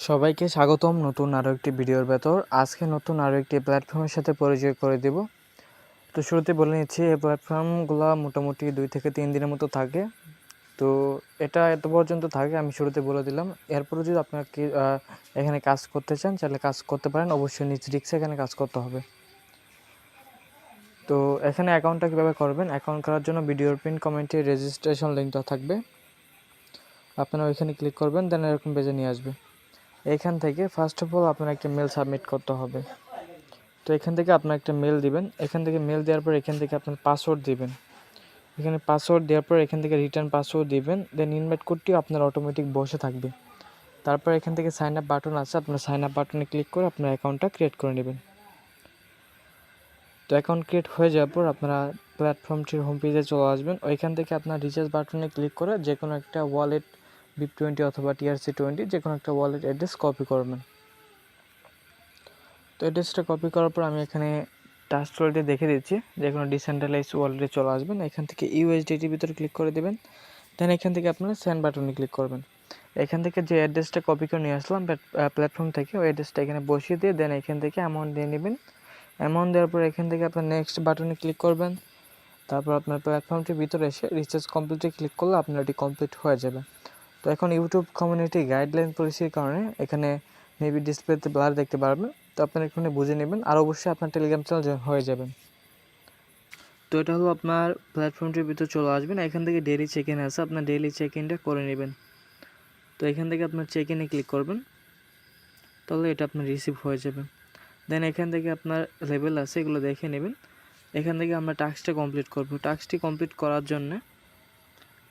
সবাইকে স্বাগতম নতুন আরও একটি ভিডিওর ভেতর। আজকে নতুন আরও একটি প্ল্যাটফর্মের সাথে পরিচয় করে দেব। তো শুরুতে বলে নিচ্ছি, এই প্ল্যাটফর্মগুলো মোটামুটি 2 থেকে 3 দিনের মতো থাকে। তো এটা এত পর্যন্ত থাকে, আমি শুরুতে বলে দিলাম। এরপরে যদি আপনারা এখানে কাজ করতে চান তাহলে কাজ করতে পারেন, অবশ্যই নিজ রিস্কে এখানে কাজ করতে হবে। তো এখানে অ্যাকাউন্টটা কীভাবে করবেন, অ্যাকাউন্ট করার জন্য ভিডিওর পিন কমেন্টে রেজিস্ট্রেশন লিঙ্কটা থাকবে, আপনারা ওইখানে ক্লিক করবেন, দেন এরকম পেজে নিয়ে আসবে। এখান থেকে ফার্স্ট অফ অল আপনার একটা মেল সাবমিট করতে হবে। তো এখান থেকে আপনার একটা মেল দিবেন, এখান থেকে মেল দেওয়ার পর এখান থেকে আপনার পাসওয়ার্ড দিবেন। এখানে পাসওয়ার্ড দেওয়ার পর এখান থেকে রিটার্ন পাসওয়ার্ড দিবেন, দেন ইনভাইট কোডটি আপনার অটোমেটিক বসে থাকবে। তারপর এখান থেকে সাইন আপ বাটন আছে, আপনার সাইন আপ বাটনে ক্লিক করে আপনার অ্যাকাউন্টটা ক্রিয়েট করে নেবেন। তো অ্যাকাউন্ট ক্রিয়েট হয়ে যাওয়ার পর আপনারা প্ল্যাটফর্মটির হোম পেজে চলে আসবেন। ওইখান থেকে আপনার রিচার্জ বাটনে ক্লিক করে যে কোনো একটা ওয়ালেট BIP20 অথবা TRC20 যে কোনো একটা ওয়ালেট অ্যাড্রেস কপি করবেন। তো অ্যাড্রেসটা কপি করার পর আমি এখানে টাস্ক ওয়ালেটে দেখে দিচ্ছি, যে কোনো ডিসেন্ট্রালাইজ ওয়ালেটে চলে আসবেন। এখান থেকে USDT ভিতরে ক্লিক করে দেবেন, দেন এখান থেকে আপনারা সেন্ড বাটনে ক্লিক করবেন। এখান থেকে যে অ্যাড্রেসটা কপি করে নিয়ে আসলাম প্ল্যাটফর্ম থেকে, ওই অ্যাড্রেসটা এখানে বসিয়ে দিয়ে দেন এখান থেকে অ্যামাউন্ট দিয়ে নেবেন। অ্যামাউন্ট দেওয়ার পর এখান থেকে আপনার নেক্সট বাটনে ক্লিক করবেন। তারপর আপনার প্ল্যাটফর্মটির ভিতরে এসে রিচার্জ কমপ্লিটে ক্লিক করলে আপনার এটি কমপ্লিট হয়ে যাবে। তো এখন ইউটিউব কমিউনিটি গাইডলাইন পলিসির কারণে এখানে মেবি ডিসপ্লেতে ব্লার দেখতে পারবেন, তো আপনারা এখানে বুঝে নেবেন। আর অবশ্যই আপনার টেলিগ্রাম চ্যানেল জয়েন হয়ে যাবেন। তো এটা হলো আপনার প্ল্যাটফর্মটির ভিতরে চলে আসবেন। এখান থেকে ডেইলি চেক ইন আছে, আপনার ডেইলি চেক ইনটা করে নেবেন। তো এখান থেকে আপনার চেক ইনে ক্লিক করবেন, তাহলে এটা আপনার রিসিভ হয়ে যাবে। দেন এখান থেকে আপনার লেভেল আছে, এগুলো দেখে নেবেন। এখান থেকে আমরা টাস্কটা কমপ্লিট করব। টাস্কটি কমপ্লিট করার জন্য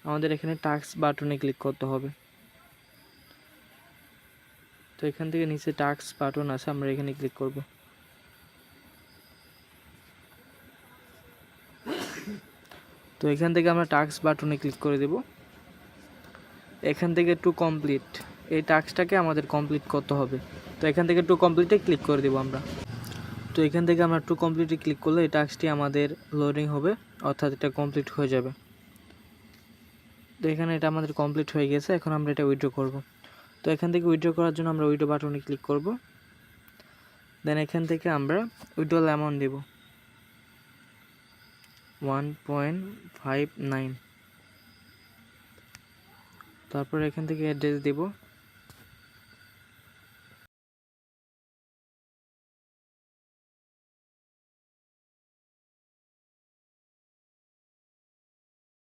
আমাদের এখানে টাস্ক বাটনে ক্লিক করতে হবে। তো এখান থেকে নিচে টাস্ক বাটন আছে, আমরা এখানে ক্লিক করব। তো এখান থেকে আমরা টাস্ক বাটনে ক্লিক করে দেব। এখান থেকে টু কমপ্লিট, এই টাস্কটাকে আমাদের কমপ্লিট করতে হবে। তো এখান থেকে টু কমপ্লিটে ক্লিক করে দেব আমরা। তো এখান থেকে আমরা টু কমপ্লিটে ক্লিক করলে এই টাস্কটি আমাদের লোডিং হবে, অর্থাৎ এটা কমপ্লিট হয়ে যাবে। তো এখানে এটা আমাদের কমপ্লিট হয়ে গেছে, এখন আমরা এটা উইথড্র করব। তো এখান থেকে উইথড্র করার জন্য আমরা উইথড্র বাটনে ক্লিক করব। দেন এখান থেকে আমরা উইথড্রল অ্যামাউন্ট দেব 1.59। তারপর এখান থেকে অ্যাড্রেস দেব